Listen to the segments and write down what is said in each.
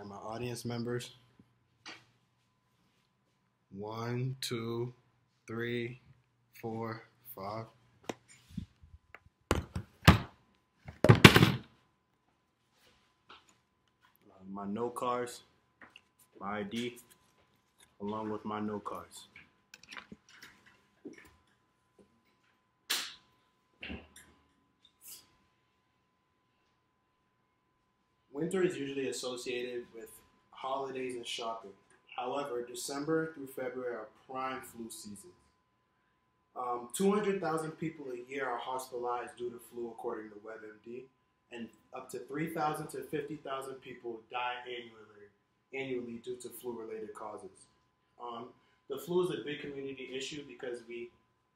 All right, my audience members. 1, 2, 3, 4, 5. My note cards, my ID, along with my note cards. Winter is usually associated with holidays and shopping. However, December through February are prime flu seasons. 200,000 people a year are hospitalized due to flu, according to WebMD, and up to 3,000 to 50,000 people die annually due to flu-related causes. The flu is a big community issue because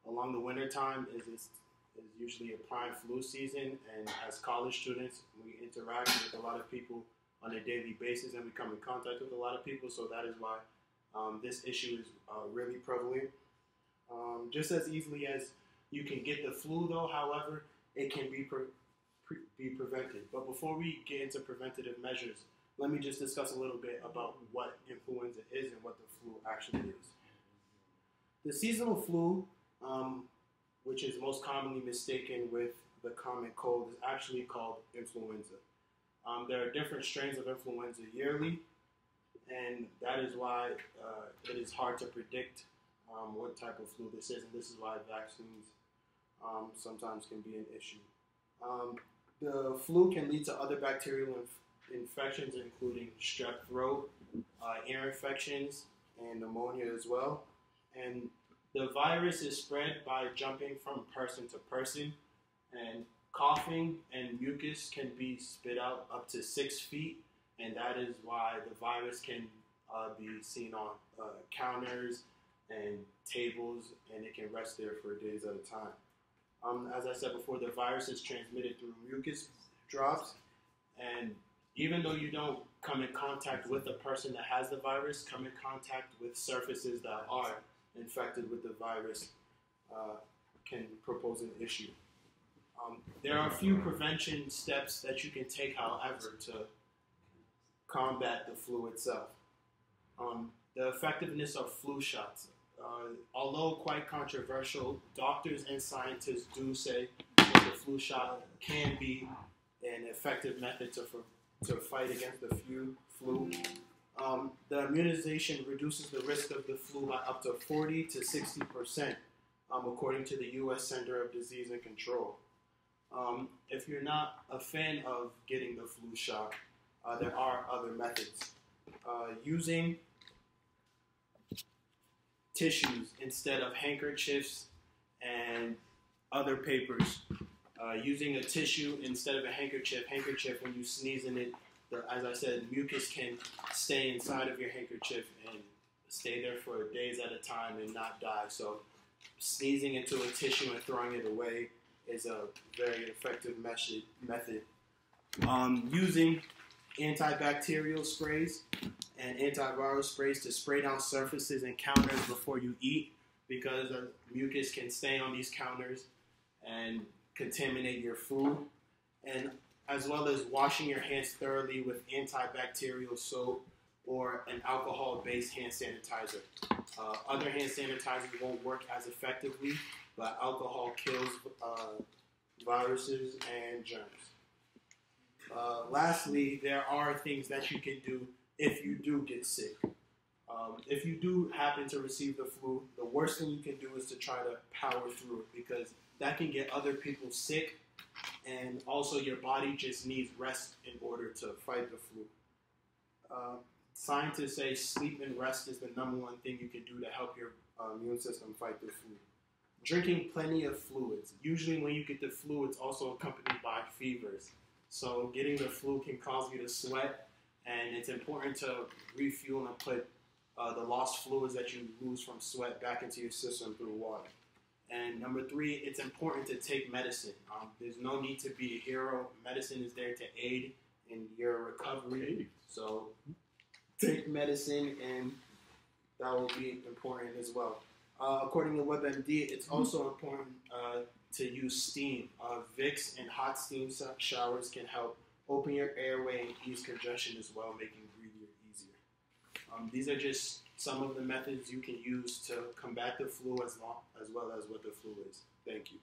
along the winter time, is usually a prime flu season, and as college students, we interact with a lot of people on a daily basis, and we come in contact with a lot of people, so that is why this issue is really prevalent. Just as easily as you can get the flu, though, however, it can be prevented. But before we get into preventative measures, let me just discuss a little bit about what influenza is and what the flu actually is. The seasonal flu, which is most commonly mistaken with the common cold, is actually called influenza. There are different strains of influenza yearly, and that is why it is hard to predict what type of flu this is, and this is why vaccines sometimes can be an issue. The flu can lead to other bacterial infections, including strep throat, ear infections, and pneumonia as well. And the virus is spread by jumping from person to person, and coughing and mucus can be spit out up to 6 feet, and that is why the virus can be seen on counters and tables, and it can rest there for days at a time. As I said before, the virus is transmitted through mucus drops, and even though you don't come in contact with the person that has the virus, come in contact with surfaces that are infected with the virus can propose an issue. There are a few prevention steps that you can take, however, to combat the flu itself. The effectiveness of flu shots. Although quite controversial, doctors and scientists do say that the flu shot can be an effective method to fight against the flu. The immunization reduces the risk of the flu by up to 40 to 60%, according to the U.S. Center of Disease and Control. If you're not a fan of getting the flu shot, there are other methods. Using tissues instead of handkerchiefs and other papers. Using a tissue instead of a handkerchief, when you sneeze in it, as I said, mucus can stay inside of your handkerchief and stay there for days at a time and not die. So sneezing into a tissue and throwing it away is a very effective method. Using antibacterial sprays and antiviral sprays to spray down surfaces and counters before you eat, because mucus can stay on these counters and contaminate your food, and as well as washing your hands thoroughly with antibacterial soap or an alcohol-based hand sanitizer. Other hand sanitizers won't work as effectively, but alcohol kills viruses and germs. Lastly, there are things that you can do if you do get sick. If you do happen to receive the flu, the worst thing you can do is to try to power through it, because that can get other people sick, and also your body just needs rest in order to fight the flu. Scientists say sleep and rest is the #1 thing you can do to help your immune system fight the flu. Drinking plenty of fluids. Usually when you get the flu, it's also accompanied by fevers. So getting the flu can cause you to sweat, and it's important to refuel and put the lost fluids that you lose from sweat back into your system through water. And #3, it's important to take medicine. There's no need to be a hero. Medicine is there to aid in your recovery. So take medicine, and that will be important as well. According to WebMD, it's also important to use steam. Vicks and hot steam showers can help open your airway and ease congestion as well, making breathing These are just some of the methods you can use to combat the flu as well as what the flu is. Thank you.